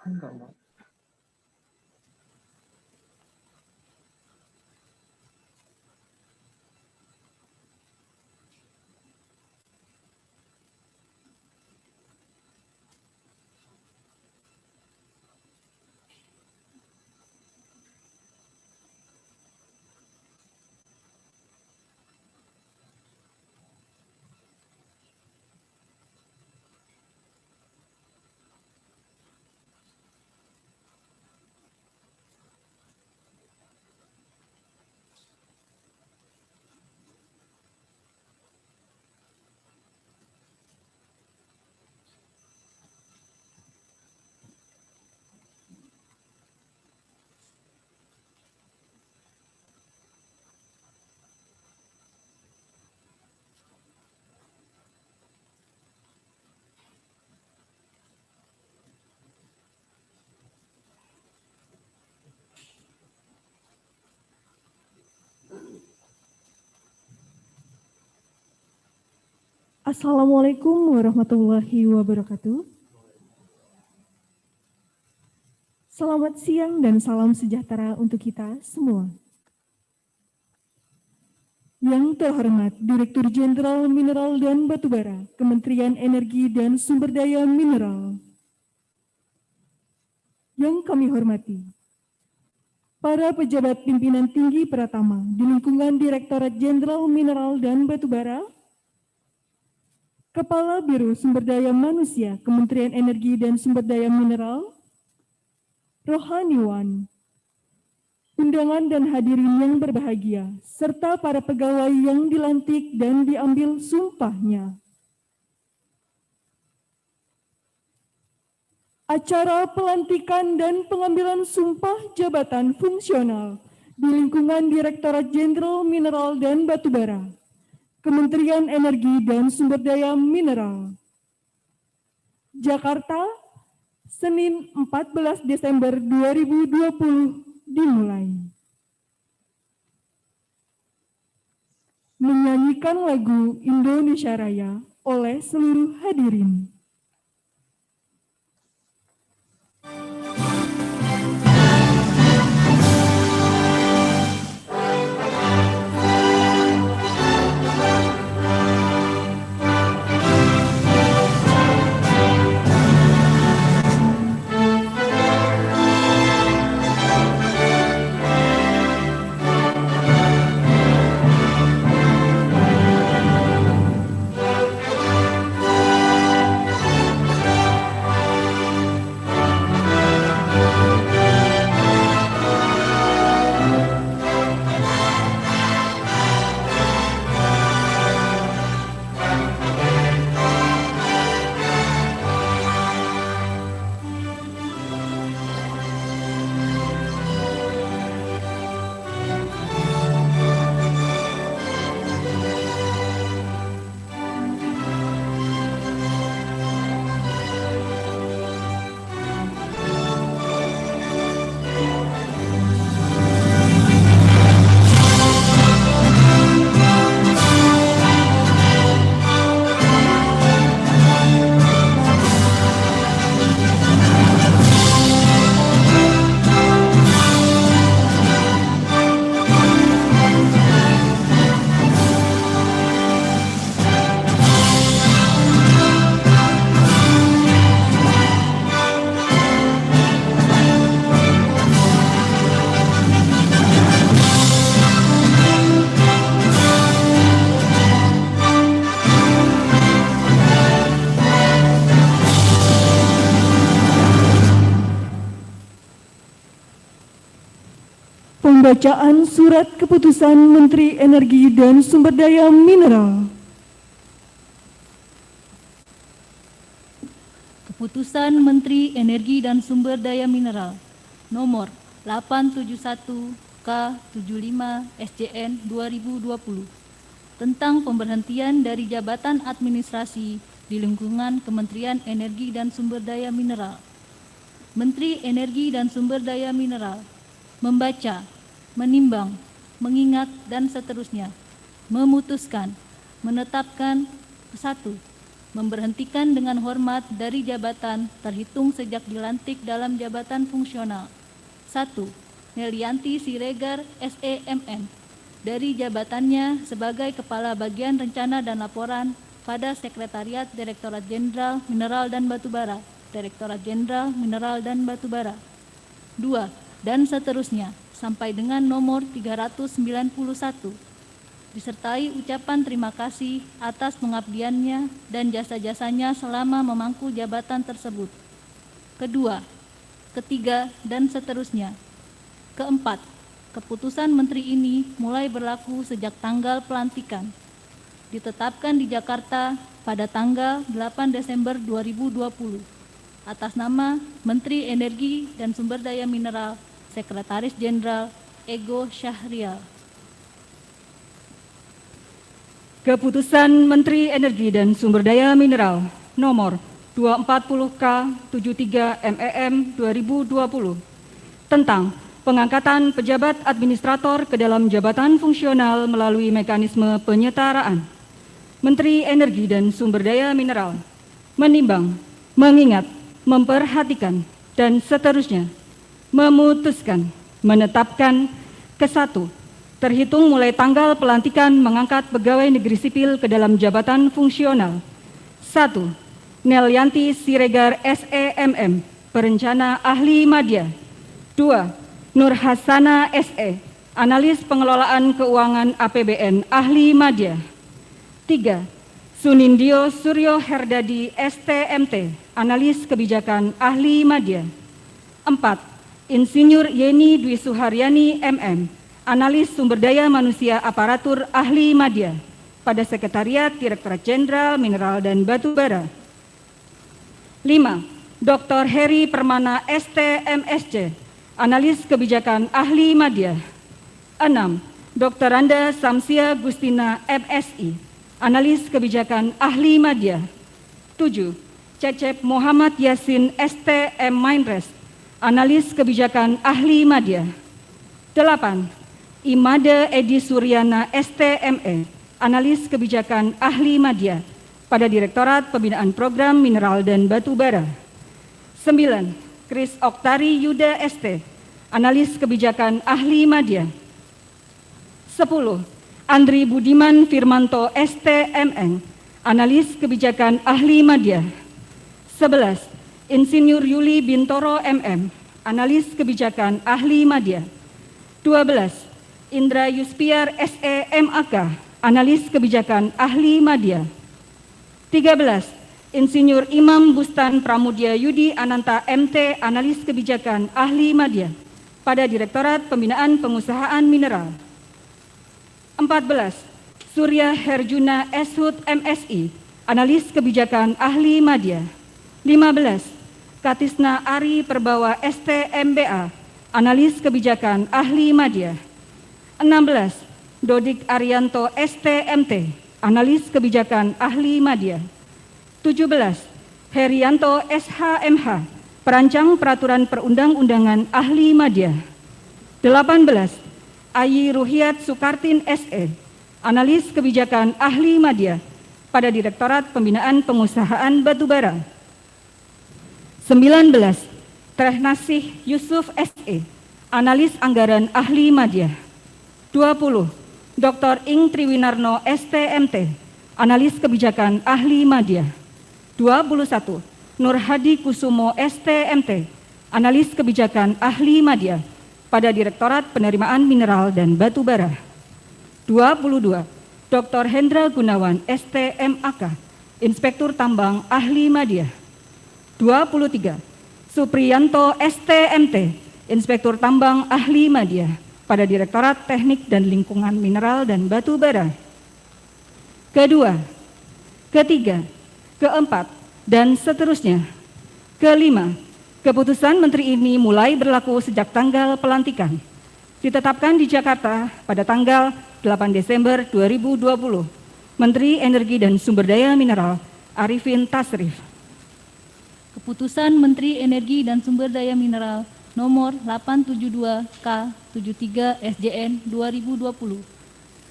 Enggak. Assalamualaikum warahmatullahi wabarakatuh. Selamat siang dan salam sejahtera untuk kita semua. Yang terhormat Direktur Jenderal Mineral dan Batubara, Kementerian Energi dan Sumber Daya Mineral. Yang kami hormati, para pejabat pimpinan tinggi Pratama di lingkungan Direktorat Jenderal Mineral dan Batubara, Kepala Biro Sumber Daya Manusia Kementerian Energi dan Sumber Daya Mineral, rohaniwan, undangan dan hadirin yang berbahagia, serta para pegawai yang dilantik dan diambil sumpahnya. Acara pelantikan dan pengambilan sumpah jabatan fungsional di lingkungan Direktorat Jenderal Mineral dan Batubara, Kementerian Energi dan Sumber Daya Mineral. Jakarta, Senin 14 Desember 2020 dimulai. Menyanyikan lagu Indonesia Raya oleh seluruh hadirin. Pembacaan Surat Keputusan Menteri Energi dan Sumber Daya Mineral. Keputusan Menteri Energi dan Sumber Daya Mineral Nomor 871-K75 SJN 2020 tentang pemberhentian dari jabatan administrasi di lingkungan Kementerian Energi dan Sumber Daya Mineral. Menteri Energi dan Sumber Daya Mineral membaca, menimbang, mengingat, dan seterusnya, memutuskan, menetapkan 1. memberhentikan dengan hormat dari jabatan terhitung sejak dilantik dalam jabatan fungsional. 1. Nelianti Siregar, SEMM, dari jabatannya sebagai Kepala Bagian Rencana dan Laporan pada Sekretariat Direktorat Jenderal Mineral dan Batubara, Direktorat Jenderal Mineral dan Batubara. 2. Dan seterusnya, sampai dengan nomor 391, disertai ucapan terima kasih atas pengabdiannya dan jasa-jasanya selama memangku jabatan tersebut. Kedua, ketiga, dan seterusnya. Keempat, keputusan Menteri ini mulai berlaku sejak tanggal pelantikan. Ditetapkan di Jakarta pada tanggal 8 Desember 2020 atas nama Menteri Energi dan Sumber Daya Mineral, Sekretaris Jenderal Ego Syahrial. Keputusan Menteri Energi dan Sumber Daya Mineral nomor 240K73/MEM 2020 tentang pengangkatan pejabat administrator ke dalam jabatan fungsional melalui mekanisme penyetaraan. Menteri Energi dan Sumber Daya Mineral menimbang, mengingat, memperhatikan, dan seterusnya memutuskan, menetapkan ke-1, terhitung mulai tanggal pelantikan mengangkat pegawai negeri sipil ke dalam jabatan fungsional. 1. Nelianti Siregar, SEMM, Perencana Ahli Madya. 2. Nur Hasana, SE, Analis Pengelolaan Keuangan APBN Ahli Madya. 3. Sunindio Suryo Herdadi, STMT, Analis Kebijakan Ahli Madya. 4. Insinyur Yeni Dwi Suharyani, MM, Analis Sumber Daya Manusia Aparatur Ahli Madya pada Sekretariat Direktorat Jenderal Mineral dan Batubara. 5. Dr. Heri Permana, STMSC, Analis Kebijakan Ahli Madya. 6. Dr. Randa Samsia Gustina, MSI, Analis Kebijakan Ahli Madya. 7. Cecep Muhammad Yasin, STM Mindrest, Analis Kebijakan Ahli Madya. 8. Imade Edi Suryana, STME, Analis Kebijakan Ahli Madya pada Direktorat Pembinaan Program Mineral dan Batubara. 9. Kris Oktari Yuda, ST, Analis Kebijakan Ahli Madya. 10. Andri Budiman Firmanto, STMN, Analis Kebijakan Ahli Madya. 11. Insinyur Yuli Bintoro, MM, Analis Kebijakan Ahli Madya. 12. Indra Yuspiar, SE, MAK, Analis Kebijakan Ahli Madya. 13. Insinyur Imam Bustan Pramudya Yudi Ananta, MT, Analis Kebijakan Ahli Madya pada Direktorat Pembinaan Pengusahaan Mineral. 14. Surya Herjuna, SHUT, MSI, Analis Kebijakan Ahli Madya. 15. Katisna Ari Perbawa, STMBA, Analis Kebijakan Ahli Madya. 16. Dodik Arianto, STMT, Analis Kebijakan Ahli Madya. 17. Herianto, SHMH, Perancang Peraturan Perundang-undangan Ahli Madya. 18. Ayi Ruhiat Sukartin, SE, Analis Kebijakan Ahli Madya pada Direktorat Pembinaan Pengusahaan Batubara. 19. Trehnasih Yusuf, SE, Analis Anggaran Ahli Madya. 20. Dr. Ing Triwinarno, STMT, Analis Kebijakan Ahli Madya. 21. Nur Hadi Kusumo, STMT, Analis Kebijakan Ahli Madya pada Direktorat Penerimaan Mineral dan Batubara. 22. Dr. Hendra Gunawan, STMAK, Inspektur Tambang Ahli Madya. 23. Supriyanto, STMT, Inspektur Tambang Ahli Madya pada Direktorat Teknik dan Lingkungan Mineral dan Batubara. Kedua, ketiga, keempat, dan seterusnya. Kelima, keputusan Menteri ini mulai berlaku sejak tanggal pelantikan. Ditetapkan di Jakarta pada tanggal 8 Desember 2020. Menteri Energi dan Sumber Daya Mineral Arifin Tasrif. Keputusan Menteri Energi dan Sumber Daya Mineral nomor 872 K 73 SJN 2020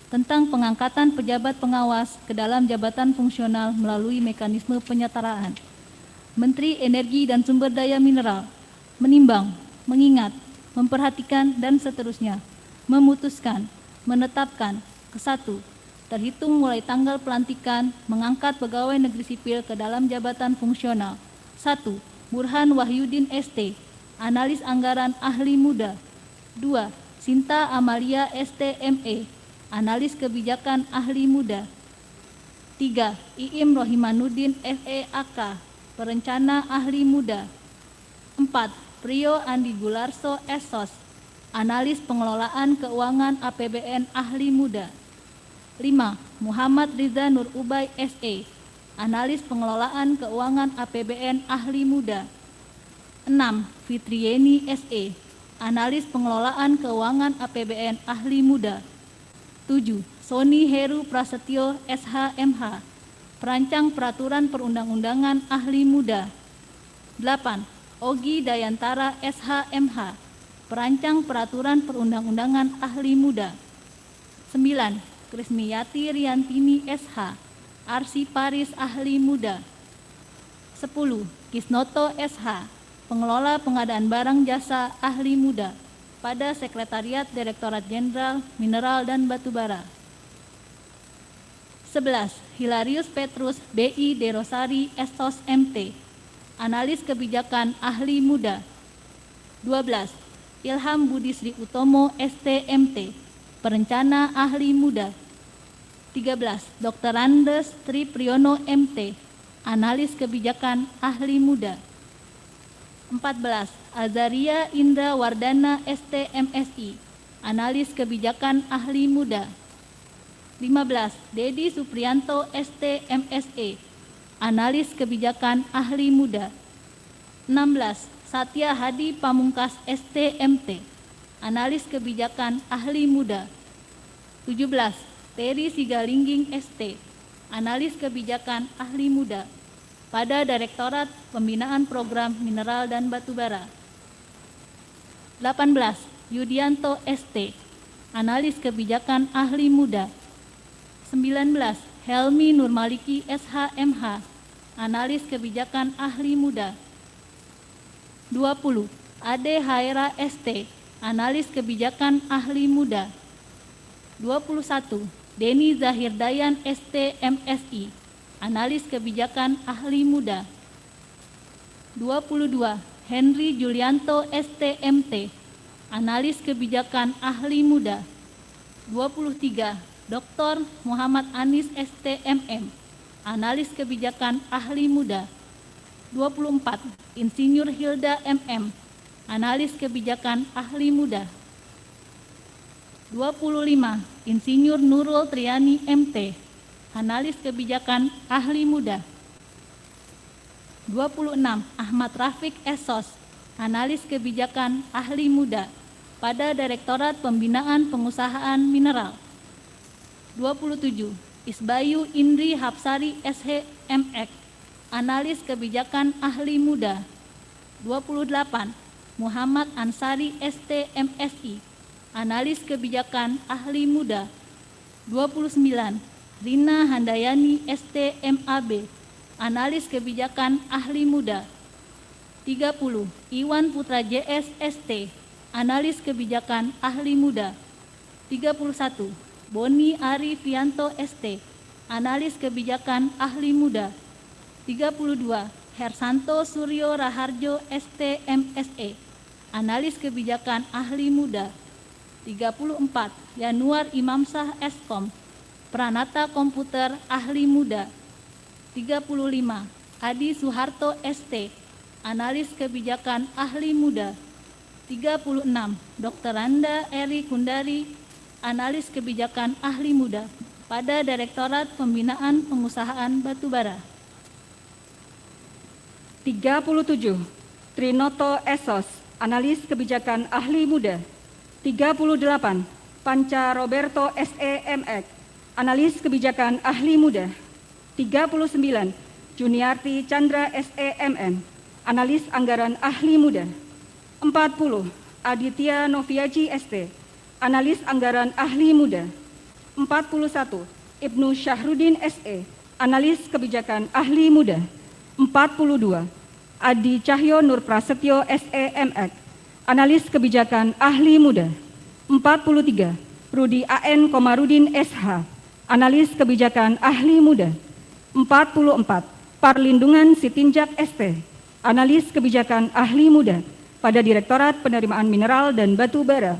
tentang pengangkatan pejabat pengawas ke dalam jabatan fungsional melalui mekanisme penyetaraan. Menteri Energi dan Sumber Daya Mineral menimbang, mengingat, memperhatikan, dan seterusnya, memutuskan, menetapkan, ke-1, terhitung mulai tanggal pelantikan mengangkat pegawai negeri sipil ke dalam jabatan fungsional. 1. Burhan Wahyudin ST, analis anggaran ahli muda. 2. Sinta Amalia ST.ME, analis kebijakan ahli muda. 3. Iim Rohimanuddin FE.AK, perencana ahli muda. 4. Prio Andi Gularso SSOS, analis pengelolaan keuangan APBN ahli muda. 5. Muhammad Riza Nur Ubay SE, analis pengelolaan keuangan APBN ahli muda. 6. Fitrieni SE, analis pengelolaan keuangan APBN ahli muda. 7. Sony Heru Prasetyo SH.MH, perancang peraturan perundang-undangan ahli muda. 8. Ogi Dayantara SH.MH, perancang peraturan perundang-undangan ahli muda. 9. Krismiyati Riantini SH, arsiparis ahli muda. 10. Kisnoto SH, pengelola pengadaan barang jasa ahli muda pada Sekretariat Direktorat Jenderal Mineral dan Batubara. 11. Hilarius Petrus BI De Rosari Estos MT, analis kebijakan ahli muda. 12. Ilham Budi Sri Utomo ST.MT, perencana ahli muda. 13. Dr. Andes Tri Priyono MT, analis kebijakan ahli muda. 14. Azaria Indra Wardana ST.MSI, analis kebijakan ahli muda. 15. Dedi Supriyanto ST.MSE, analis kebijakan ahli muda. 16. Satya Hadi Pamungkas ST.MT, analis kebijakan ahli muda. 17. Terry Sigalingging ST, analis kebijakan ahli muda pada Direktorat Pembinaan Program Mineral dan Batubara. 18. Yudianto ST, analis kebijakan ahli muda. 19. Helmi Nurmaliki SH.MH, analis kebijakan ahli muda. 20. Ade Haira ST, analis kebijakan ahli muda. 21. Deni Zahir Dayan ST.MSI, analis kebijakan ahli muda. 22. Henry Julianto ST.MT, analis kebijakan ahli muda. 23. Dr. Muhammad Anis ST.MM, analis kebijakan ahli muda. 24. Insinyur Hilda MM, analis kebijakan ahli muda. 25. Insinyur Nurul Triani MT, analis kebijakan ahli muda. 26. Ahmad Rafiq SSOS, analis kebijakan ahli muda pada Direktorat Pembinaan Pengusahaan Mineral. 27. Isbayu Indri Hapsari SH.MX, analis kebijakan ahli muda. 28. Muhammad Ansari ST.MSI, analis kebijakan ahli muda. 29. Rina Handayani ST.MAB, analis kebijakan ahli muda. 30. Iwan Putra JS ST, analis kebijakan ahli muda. 31. Boni Arifianto ST, analis kebijakan ahli muda. 32. Hersanto Suryo Raharjo ST.MSE, analis kebijakan ahli muda. 34. Yanuar Imamsah Eskom, Pranata Komputer ahli muda. 35. Adi Suharto ST, analis kebijakan ahli muda. 36. Dr. Randa Eri Kundari, analis kebijakan ahli muda pada Direktorat Pembinaan Pengusahaan Batubara. 37. Trinoto Esos, analis kebijakan ahli muda. 38. Panca Roberto SE.MX, analis kebijakan ahli muda. 39. Juniarti Chandra SE.MN, analis anggaran ahli muda. 40. Aditya Noviaji ST, analis anggaran ahli muda. 41. Ibnu Syahrudin SE, Analis Kebijakan Ahli Muda. 42. Adi Cahyo Nur Prasetyo SE MX, Analis Kebijakan Ahli Muda. 43. Rudi AN Komarudin SH, Analis Kebijakan Ahli Muda. 44. Parlindungan Sitinjak ST, Analis Kebijakan Ahli Muda pada Direktorat Penerimaan Mineral dan Batu Bara.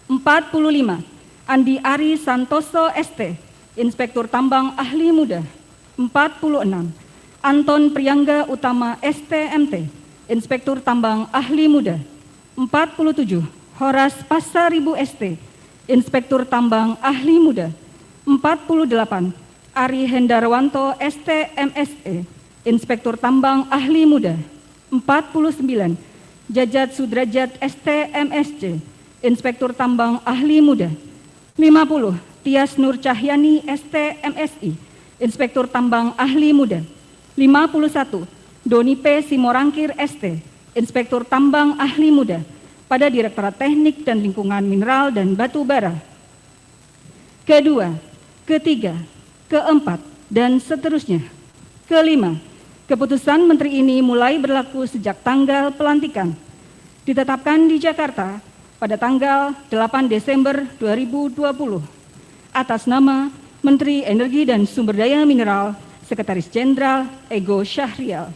45. Andi Ari Santoso ST, Inspektur Tambang Ahli Muda. 46. Anton Priangga Utama STMT, Inspektur Tambang Ahli Muda. 47. Horas Pasaribu ST, Inspektur Tambang Ahli Muda. 48. Ari Hendarwanto STMSE, Inspektur Tambang Ahli Muda. 49. Jajat Sudrajat STMSC, Inspektur Tambang Ahli Muda. 50. Tias Nur Cahyani STMSI, Inspektur Tambang Ahli Muda. 51. Doni P. Simorangkir ST, Inspektur Tambang Ahli Muda pada Direktorat Teknik dan Lingkungan Mineral dan Batu Bara. Kedua, ketiga, keempat, dan seterusnya. Kelima, keputusan Menteri ini mulai berlaku sejak tanggal pelantikan. Ditetapkan di Jakarta pada tanggal 8 Desember 2020 atas nama Menteri Energi dan Sumber Daya Mineral, Sekretaris Jenderal Ego Syahrial.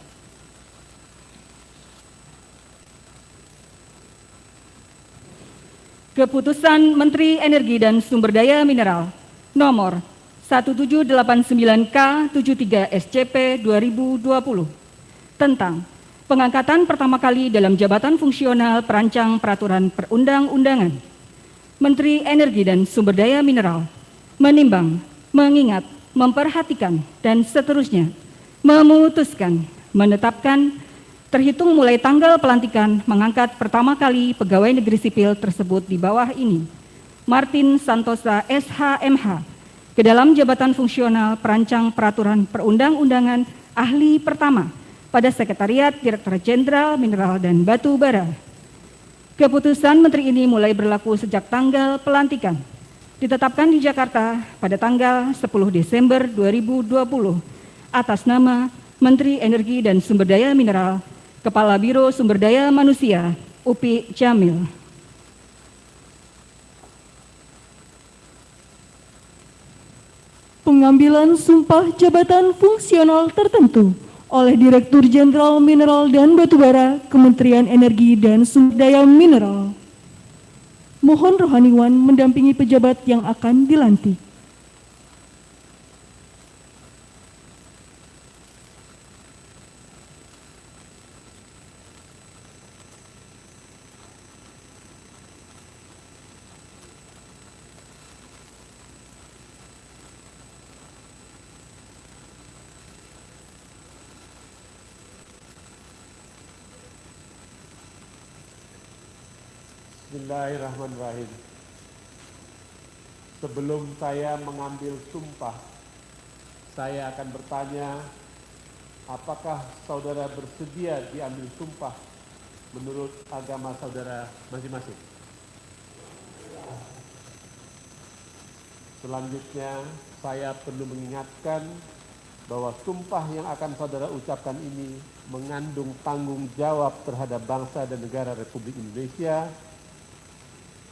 Keputusan Menteri Energi dan Sumber Daya Mineral nomor 1789K73 SCP 2020 tentang pengangkatan pertama kali dalam jabatan fungsional perancang peraturan perundang-undangan. Menteri Energi dan Sumber Daya Mineral menimbang, mengingat, memperhatikan, dan seterusnya memutuskan, menetapkan, terhitung mulai tanggal pelantikan mengangkat pertama kali pegawai negeri sipil tersebut di bawah ini, Martin Santosa SHMH, ke dalam jabatan fungsional perancang peraturan perundang-undangan ahli pertama pada Sekretariat Direktorat Jenderal Mineral dan Batu Bara. Keputusan Menteri ini mulai berlaku sejak tanggal pelantikan. Ditetapkan di Jakarta pada tanggal 10 Desember 2020 atas nama Menteri Energi dan Sumber Daya Mineral, Kepala Biro Sumber Daya Manusia, Upi Jamil. Pengambilan sumpah jabatan fungsional tertentu oleh Direktur Jenderal Mineral dan Batubara, Kementerian Energi dan Sumber Daya Mineral. Mohon rohaniwan mendampingi pejabat yang akan dilantik. Bismillahirrahmanirrahim. Sebelum saya mengambil sumpah, saya akan bertanya, apakah saudara bersedia diambil sumpah menurut agama saudara masing-masing? Selanjutnya, saya perlu mengingatkan bahwa sumpah yang akan saudara ucapkan ini mengandung tanggung jawab terhadap bangsa dan negara Republik Indonesia,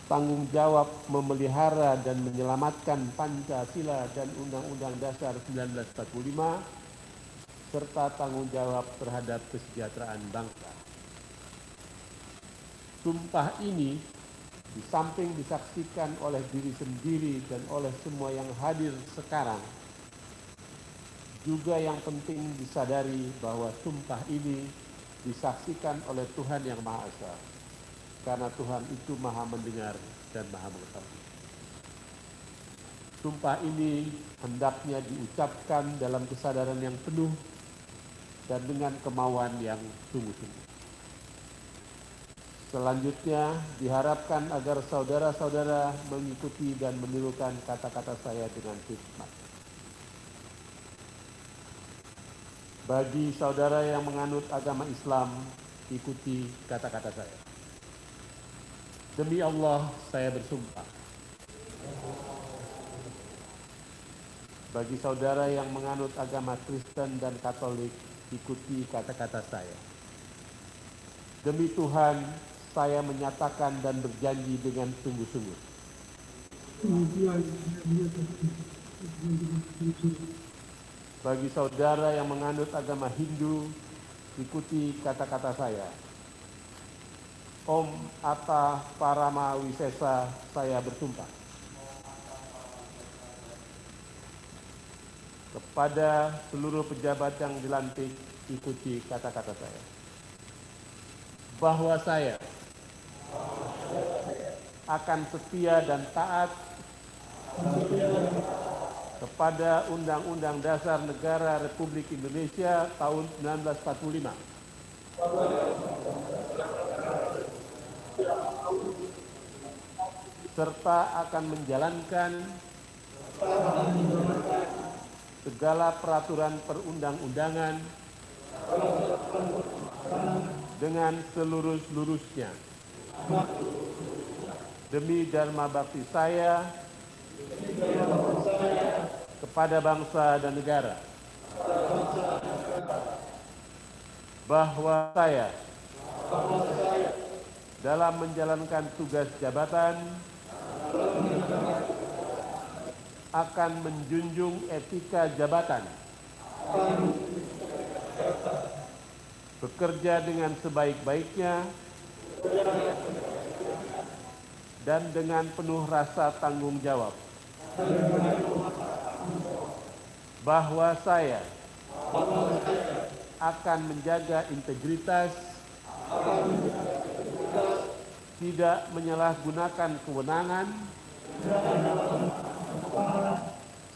tanggung jawab memelihara dan menyelamatkan Pancasila dan Undang-Undang Dasar 1945, serta tanggung jawab terhadap kesejahteraan bangsa. Sumpah ini di samping disaksikan oleh diri sendiri dan oleh semua yang hadir sekarang, juga yang penting disadari bahwa sumpah ini disaksikan oleh Tuhan Yang Maha Esa, karena Tuhan itu Maha Mendengar dan Maha Mengetahui. Sumpah ini hendaknya diucapkan dalam kesadaran yang penuh dan dengan kemauan yang sungguh-sungguh. Selanjutnya, diharapkan agar saudara-saudara mengikuti dan menirukan kata-kata saya dengan hikmat. Bagi saudara yang menganut agama Islam, ikuti kata-kata saya. Demi Allah, saya bersumpah Bagi saudara yang menganut agama Kristen dan Katolik, ikuti kata-kata saya. Demi Tuhan, saya menyatakan dan berjanji dengan sungguh-sungguh. Bagi saudara yang menganut agama Hindu, ikuti kata-kata saya. Om Atta Parama Wisesa, saya bersumpah. Kepada seluruh pejabat yang dilantik, ikuti kata-kata saya. Bahwa saya akan setia dan taat kepada Undang-Undang Dasar Negara Republik Indonesia tahun 1945. Serta akan menjalankan segala peraturan perundang-undangan dengan selurus-lurusnya. Demi dharma bakti saya kepada bangsa dan negara. Bahwa saya dalam menjalankan tugas jabatan akan menjunjung etika jabatan, bekerja dengan sebaik-baiknya dan dengan penuh rasa tanggung jawab. Bahwa saya akan menjaga integritas, tidak menyalahgunakan kewenangan,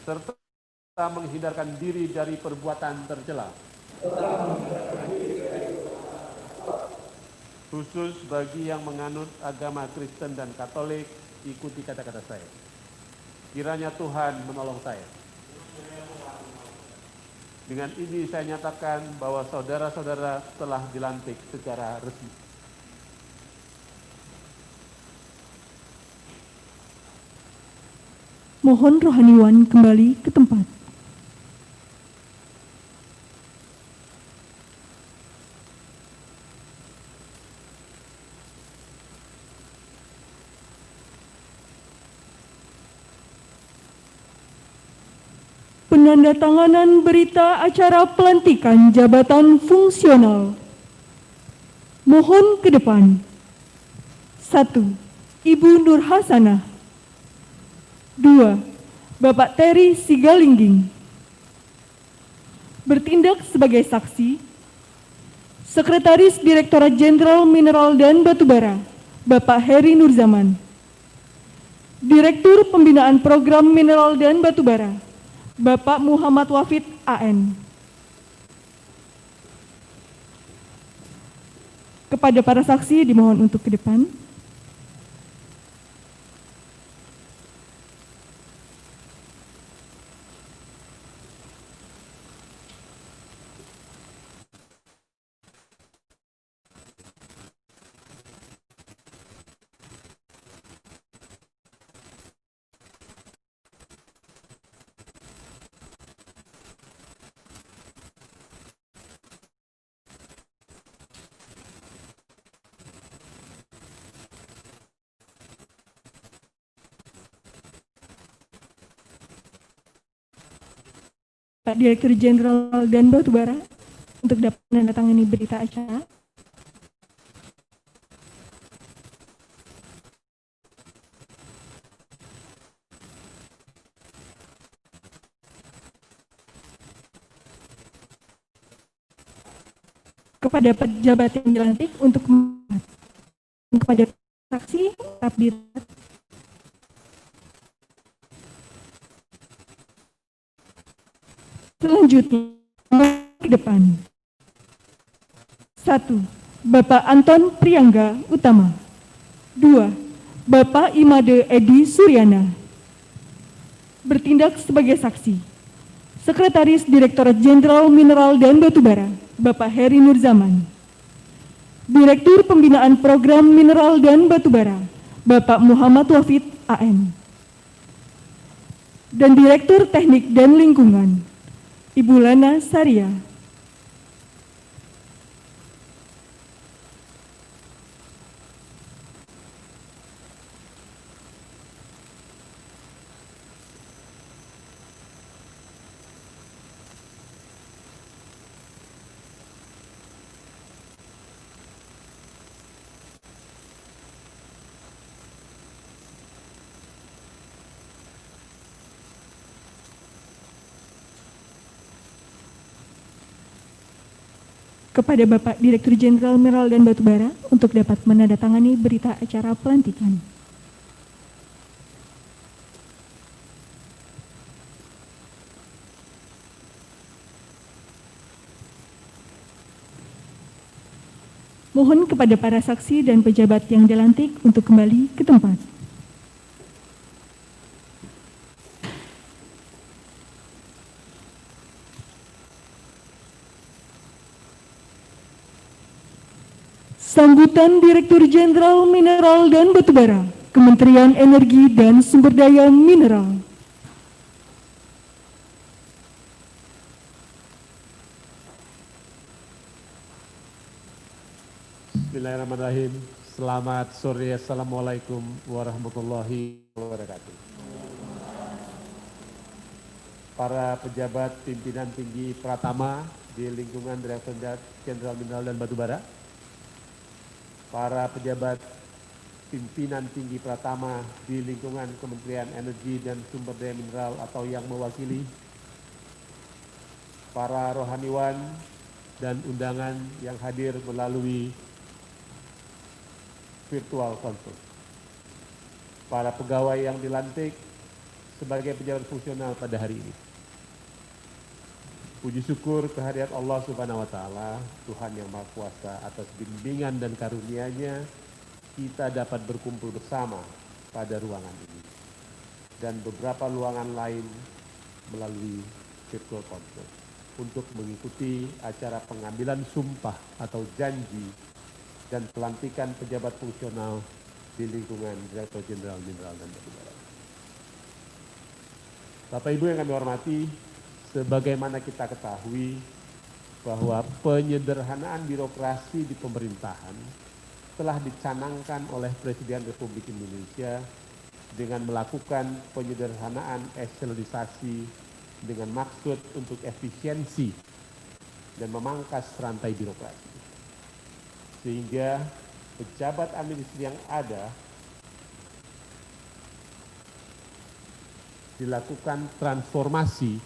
serta menghindarkan diri dari perbuatan tercela. Khusus bagi yang menganut agama Kristen dan Katolik, ikuti kata-kata saya. Kiranya Tuhan menolong saya. Dengan ini saya nyatakan bahwa saudara-saudara telah dilantik secara resmi. Mohon rohaniwan kembali ke tempat. Penandatanganan berita acara pelantikan jabatan fungsional. Mohon ke depan. 1. Ibu Nur Hasanah. 2. Bapak Terry Sigalingging. Bertindak sebagai saksi, Sekretaris Direktorat Jenderal Mineral dan Batubara, Bapak Heri Nurzaman. Direktur Pembinaan Program Mineral dan Batubara, Bapak Muhammad Wafid AN. Kepada para saksi dimohon untuk ke depan. Pak Direktur Jenderal dan Batubara untuk dapat menandatangani berita acara. Kepada pejabat yang dilantik untuk kepada saksi tetap dirawat. Selanjutnya, ke depan. 1. Bapak Anton Priangga Utama. 2. Bapak Imade Edi Suryana. Bertindak sebagai saksi, Sekretaris Direktorat Jenderal Mineral dan Batubara, Bapak Heri Nurzaman. Direktur Pembinaan Program Mineral dan Batubara, Bapak Muhammad Wafid AN. dan Direktur Teknik dan Lingkungan, Ibu Lana Saria. Kepada Bapak Direktur Jenderal Mineral dan Batubara untuk dapat menandatangani berita acara pelantikan. Mohon kepada para saksi dan pejabat yang dilantik untuk kembali ke tempat. Sambutan Direktur Jenderal Mineral dan Batubara, Kementerian Energi dan Sumber Daya Mineral. Bismillahirrahmanirrahim. Selamat sore. Assalamualaikum warahmatullahi wabarakatuh. Para pejabat pimpinan tinggi Pratama di lingkungan Direktorat Jenderal Mineral dan Batubara, para pejabat pimpinan tinggi Pratama di lingkungan Kementerian Energi dan Sumber Daya Mineral atau yang mewakili, para rohaniwan dan undangan yang hadir melalui virtual conference, para pegawai yang dilantik sebagai pejabat fungsional pada hari ini. Puji syukur kehadirat Allah Subhanahu wa Ta'ala, Tuhan yang Maha Kuasa, atas bimbingan dan karunia-Nya kita dapat berkumpul bersama pada ruangan ini dan beberapa ruangan lain melalui virtual conference untuk mengikuti acara pengambilan sumpah atau janji dan pelantikan pejabat fungsional di lingkungan Direktorat Jenderal Mineral dan Batubara. Bapak Ibu yang kami hormati, sebagaimana kita ketahui bahwa penyederhanaan birokrasi di pemerintahan telah dicanangkan oleh Presiden Republik Indonesia dengan melakukan penyederhanaan eselonisasi dengan maksud untuk efisiensi dan memangkas rantai birokrasi. Sehingga pejabat administrasi yang ada dilakukan transformasi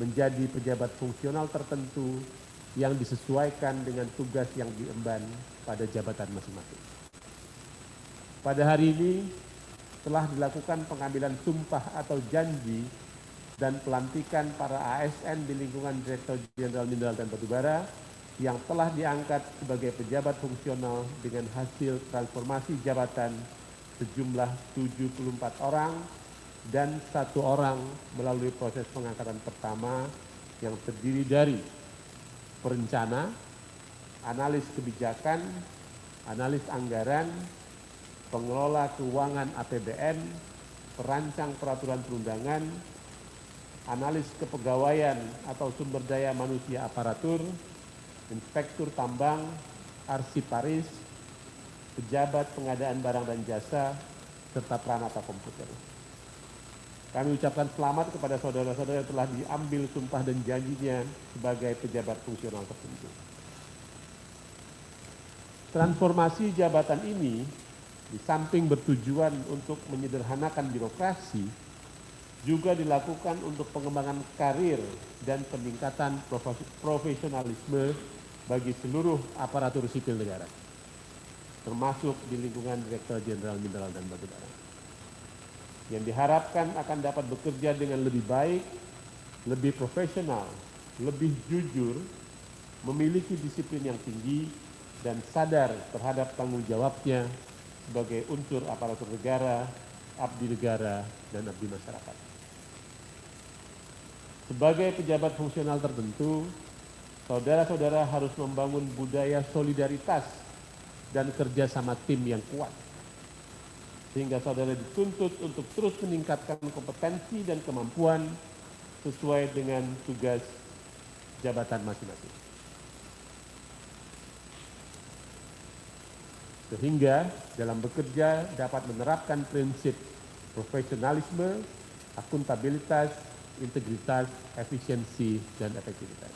menjadi pejabat fungsional tertentu yang disesuaikan dengan tugas yang diemban pada jabatan masing-masing. Pada hari ini telah dilakukan pengambilan sumpah atau janji dan pelantikan para ASN di lingkungan Direktorat Jenderal Mineral dan Batubara yang telah diangkat sebagai pejabat fungsional dengan hasil transformasi jabatan sejumlah 74 orang dan 1 orang melalui proses pengangkatan pertama yang terdiri dari perencana, analis kebijakan, analis anggaran, pengelola keuangan APBN, perancang peraturan perundangan, analis kepegawaian atau sumber daya manusia aparatur, inspektur tambang, arsiparis, pejabat pengadaan barang dan jasa, serta peranata komputer. Kami ucapkan selamat kepada saudara-saudara yang telah diambil sumpah dan janjinya sebagai pejabat fungsional tertentu. Transformasi jabatan ini di samping bertujuan untuk menyederhanakan birokrasi, juga dilakukan untuk pengembangan karir dan peningkatan profesionalisme bagi seluruh aparatur sipil negara, termasuk di lingkungan Direktorat Jenderal Mineral dan Batubara, yang diharapkan akan dapat bekerja dengan lebih baik, lebih profesional, lebih jujur, memiliki disiplin yang tinggi, dan sadar terhadap tanggung jawabnya sebagai unsur aparatur negara, abdi negara, dan abdi masyarakat. Sebagai pejabat fungsional tertentu, saudara-saudara harus membangun budaya solidaritas dan kerjasama tim yang kuat. sehingga saudara dituntut untuk terus meningkatkan kompetensi dan kemampuan sesuai dengan tugas jabatan masing-masing. Sehingga dalam bekerja dapat menerapkan prinsip profesionalisme, akuntabilitas, integritas, efisiensi, dan efektivitas.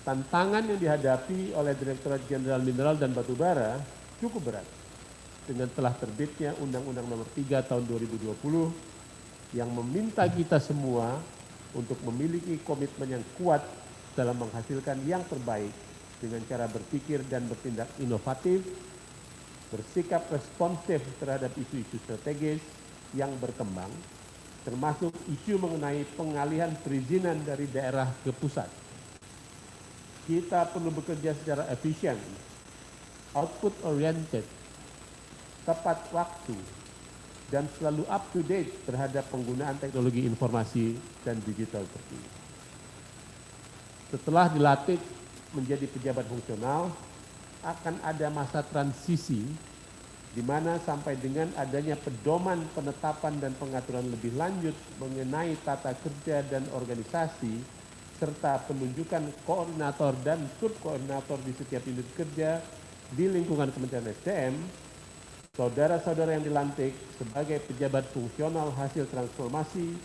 Tantangan yang dihadapi oleh Direktorat Jenderal Mineral dan Batubara cukup berat dengan telah terbitnya Undang-Undang Nomor 3 Tahun 2020 yang meminta kita semua untuk memiliki komitmen yang kuat dalam menghasilkan yang terbaik dengan cara berpikir dan bertindak inovatif, bersikap responsif terhadap isu-isu strategis yang berkembang, termasuk isu mengenai pengalihan perizinan dari daerah ke pusat. Kita perlu bekerja secara efisien, output oriented, tepat waktu, dan selalu up to date terhadap penggunaan teknologi informasi dan digital terkini. Setelah dilatih menjadi pejabat fungsional, akan ada masa transisi di mana sampai dengan adanya pedoman penetapan dan pengaturan lebih lanjut mengenai tata kerja dan organisasi, serta penunjukan koordinator dan subkoordinator di setiap unit kerja di lingkungan Kementerian SDM, saudara-saudara yang dilantik sebagai pejabat fungsional hasil transformasi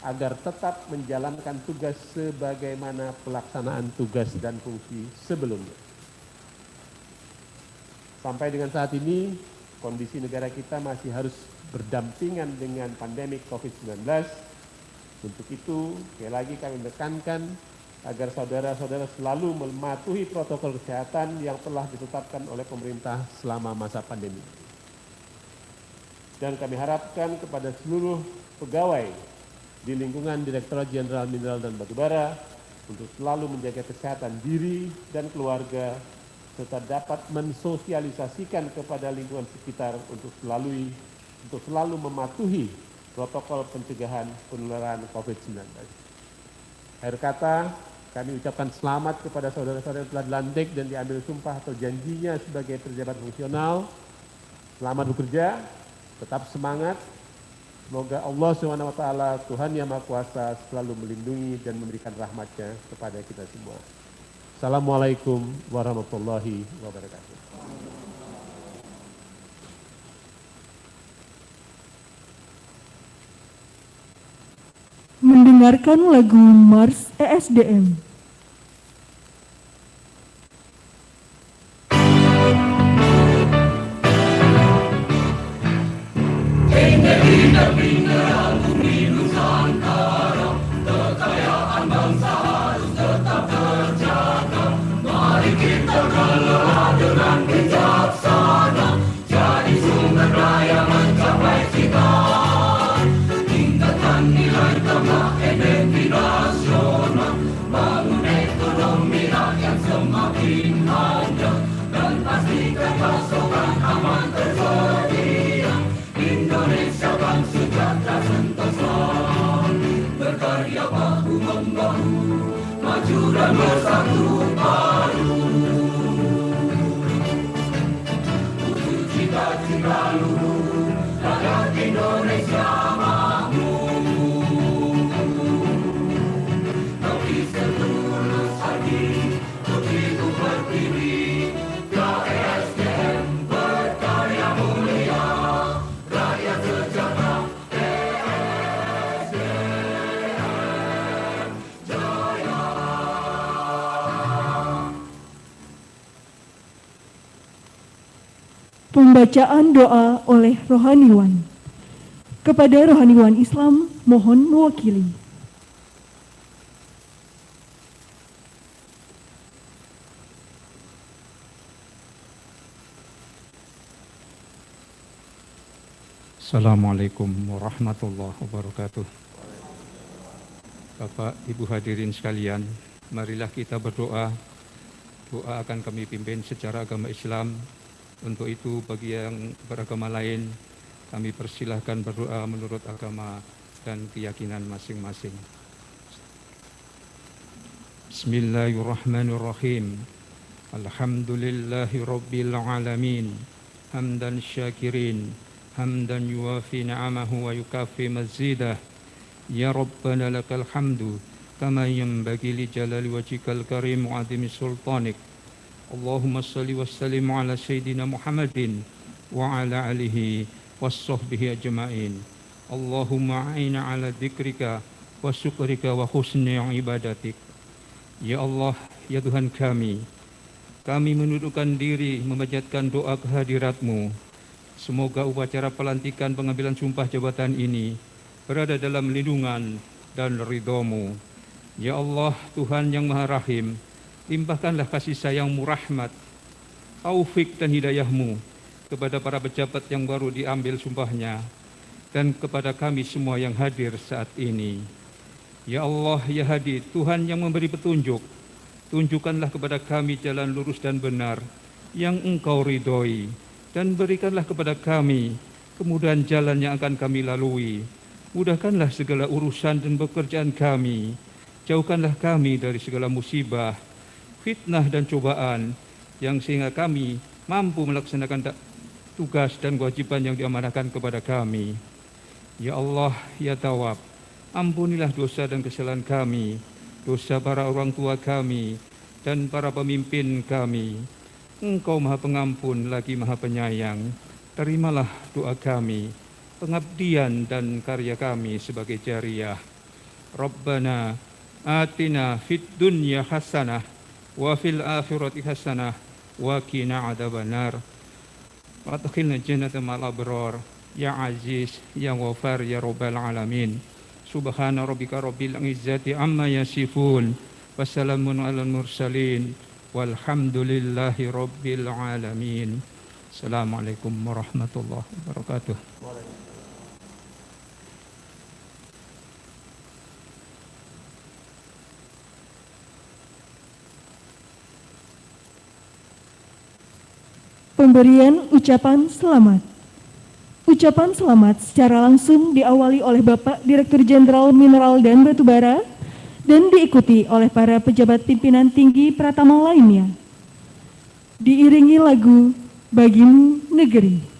agar tetap menjalankan tugas sebagaimana pelaksanaan tugas dan fungsi sebelumnya. Sampai dengan saat ini, kondisi negara kita masih harus berdampingan dengan pandemi COVID-19. Untuk itu, sekali lagi kami menekankan agar saudara-saudara selalu mematuhi protokol kesehatan yang telah ditetapkan oleh pemerintah selama masa pandemi. Dan kami harapkan kepada seluruh pegawai di lingkungan Direktorat Jenderal Mineral dan Batubara untuk selalu menjaga kesehatan diri dan keluarga serta dapat mensosialisasikan kepada lingkungan sekitar untuk selalu mematuhi protokol pencegahan penularan COVID-19. Akhir kata, kami ucapkan selamat kepada saudara-saudara yang telah dilantik dan diambil sumpah atau janjinya sebagai pejabat fungsional. Selamat bekerja, tetap semangat. Semoga Allah SWT, Tuhan Yang Maha Kuasa, selalu melindungi dan memberikan rahmat-Nya kepada kita semua. Assalamualaikum warahmatullahi wabarakatuh. Mendengarkan lagu Mars ESDM. Pembacaan doa oleh rohaniwan. Kepada rohaniwan Islam, mohon mewakili. Assalamualaikum warahmatullahi wabarakatuh. Bapak, Ibu hadirin sekalian, marilah kita berdoa. Doa akan kami pimpin secara agama Islam. Untuk itu, bagi yang beragama lain, kami persilahkan berdoa menurut agama dan keyakinan masing-masing. Bismillahirrahmanirrahim. Alhamdulillahi rabbil alamin. حمدا شاكرين حمدا يوافي نعمه ويكافي مزيده يا ربنا لك الحمد كما ينبغي لجلال وجهك الكريم وعظيم سلطانك اللهم صل وسلم على سيدنا محمد وعلى آله وصحبه أجمعين اللهم أعنا على ذكرك وشكرك وحسن عبادتك. Ya Allah, ya Tuhan kami menundukkan diri memanjatkan doa kehadirat-Mu. Semoga upacara pelantikan pengambilan sumpah jabatan ini berada dalam lindungan dan ridha-Mu. Ya Allah, Tuhan yang Maha Rahim, limpahkanlah kasih sayang-Mu, rahmat, taufik dan hidayah-Mu kepada para pejabat yang baru diambil sumpahnya dan kepada kami semua yang hadir saat ini. Ya Allah, ya Hadi, Tuhan yang memberi petunjuk, tunjukkanlah kepada kami jalan lurus dan benar yang Engkau ridhoi, dan berikanlah kepada kami kemudahan jalan yang akan kami lalui. Mudahkanlah segala urusan dan pekerjaan kami, jauhkanlah kami dari segala musibah, fitnah dan cobaan, yang sehingga kami mampu melaksanakan tugas dan kewajiban yang diamanahkan kepada kami. Ya Allah, ya Tawwab, ampunilah dosa dan kesalahan kami, dosa para orang tua kami, dan para pemimpin kami. Engkau Maha Pengampun lagi Maha Penyayang. Terimalah doa kami, pengabdian dan karya kami sebagai jariyah. Rabbana atina fid dunya hasanah wa fil akhirati hasanah wa qina adzabannar. Wa adkhilna jannata ma'al abrar. Ya Aziz, ya Ghafar, ya Rabbal Alamin. Subhana rabbika rabbil izzati amma yasifun, wassalamun alal mursalin, walhamdulillahi rabbil alamin. Assalamualaikum warahmatullahi wabarakatuh. Pemberian ucapan selamat. Ucapan selamat secara langsung diawali oleh Bapak Direktur Jenderal Mineral dan Batubara dan diikuti oleh para pejabat pimpinan tinggi Pratama lainnya. Diiringi lagu Bagimu Negeri.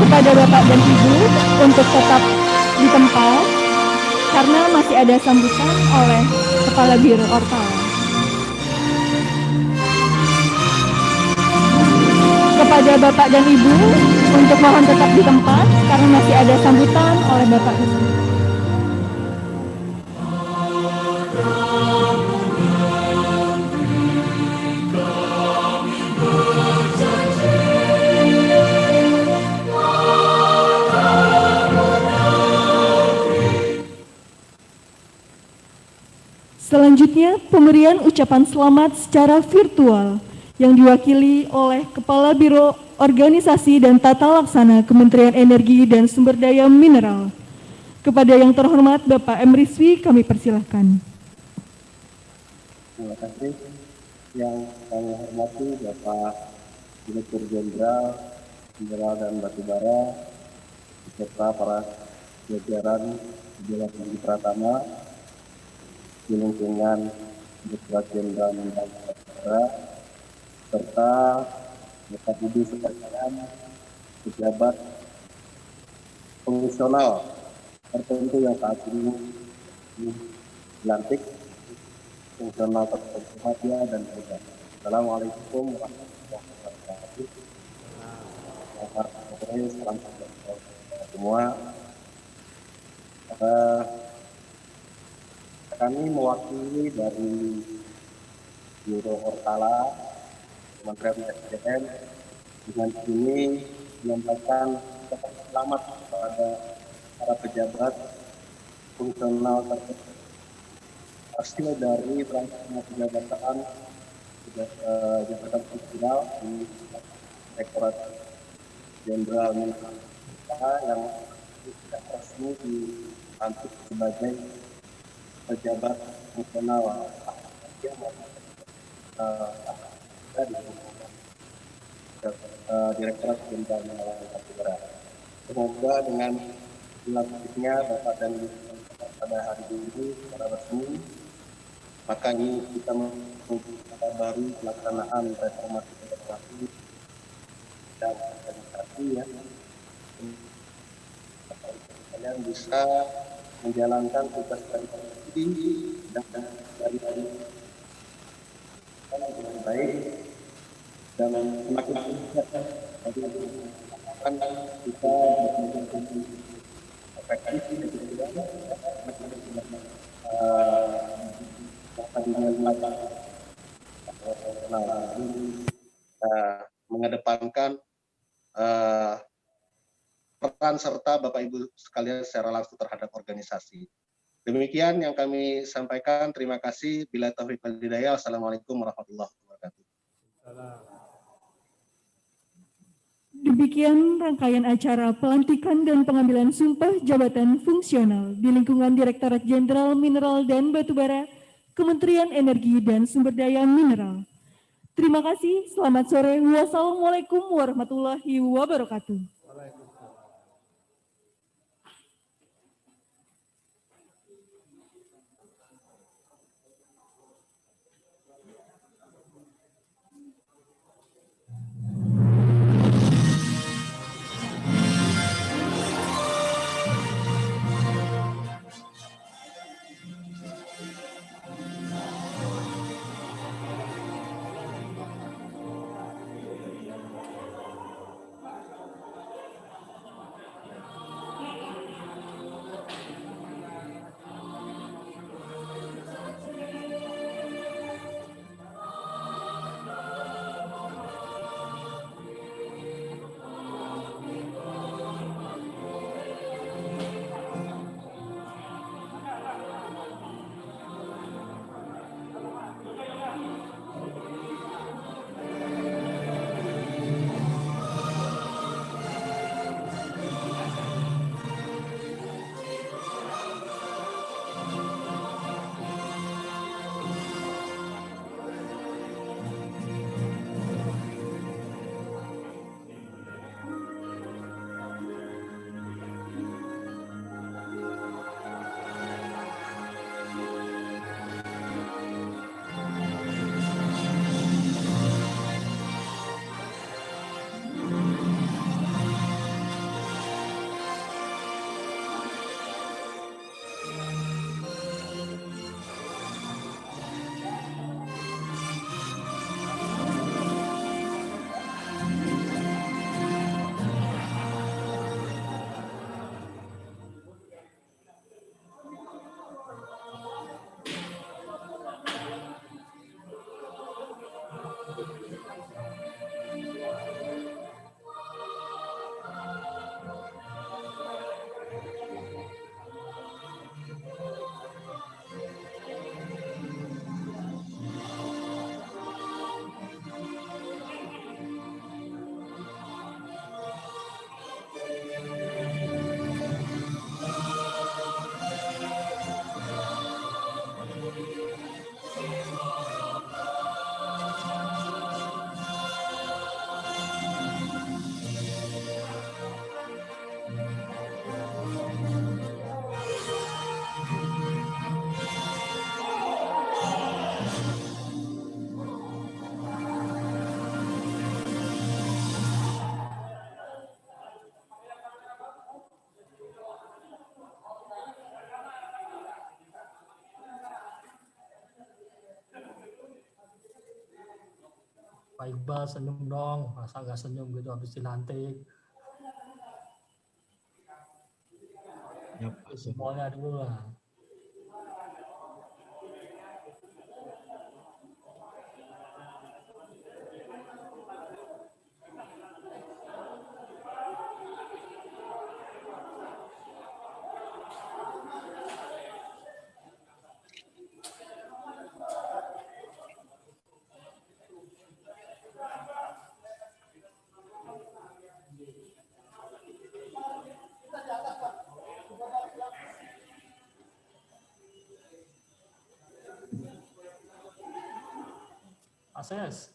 Kepada Bapak dan Ibu untuk tetap di tempat karena masih ada sambutan oleh Kepala Biro Ortal. Kepada Bapak dan Ibu untuk mohon tetap di tempat karena masih ada sambutan oleh Bapak Ibu. Selanjutnya, pemberian ucapan selamat secara virtual yang diwakili oleh Kepala Biro Organisasi dan Tata Laksana Kementerian Energi dan Sumber Daya Mineral. Kepada yang terhormat Bapak M. Rizvi, kami persilahkan. Terima kasih. Yang kami hormati Bapak Direktur Jenderal Mineral dan Batubara, beserta para jajaran Jalan Tinggi Pratama, di lingkungan Direktorat Jenderal Mineral dan Batubara, serta Bapak Ibu sekalian pejabat fungsional tertentu yang saat ini dilantik, fungsional terhormat dan juga. Assalamualaikum warahmatullahi wabarakatuh. Selamat sore, salam sejahtera semua. Kami mewakili dari Biro Hortala Kementerian SDM dengan ini menyampaikan selamat kepada para pejabat fungsional tertentu hasil dari pelaksanaan jabatan fungsional di Direktorat Jenderal Mineral yang tidak resmi dilantik sebagai pejabat fungsional Direktorat Jenderal Mineral dan Batubara. Semoga dengan dilantiknya Bapak dan Ibu pada hari ini secara resmi, maka ini kita membuka baru pelaksanaan reformasi birokrasi dan organisasi ya. Kalian bisa menjalankan tugas dari dan dari dengan baik dan semakin akan kita efektif mengedepankan peran serta Bapak Ibu sekalian secara langsung terhadap organisasi. Demikian yang kami sampaikan. Terima kasih. Bila taufiq wal hidayah. Assalamualaikum warahmatullahi wabarakatuh. Demikian rangkaian acara pelantikan dan pengambilan sumpah jabatan fungsional di lingkungan Direktorat Jenderal Mineral dan Batubara, Kementerian Energi dan Sumber Daya Mineral. Terima kasih, selamat sore. Wassalamualaikum warahmatullahi wabarakatuh. Pak Iqbal senyum dong, masa nggak senyum gitu habis dilantik. Ya, Pak. Semuanya dulu lah. Akses.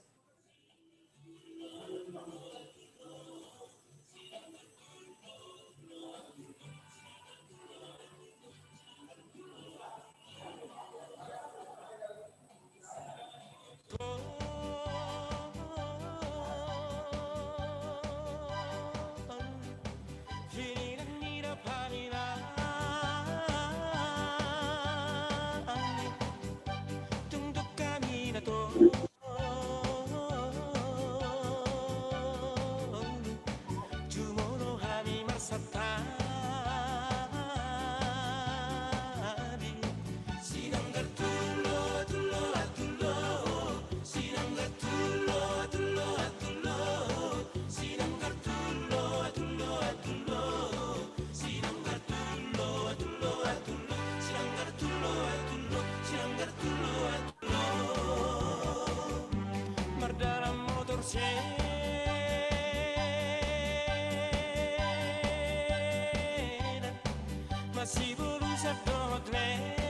Masih berusaha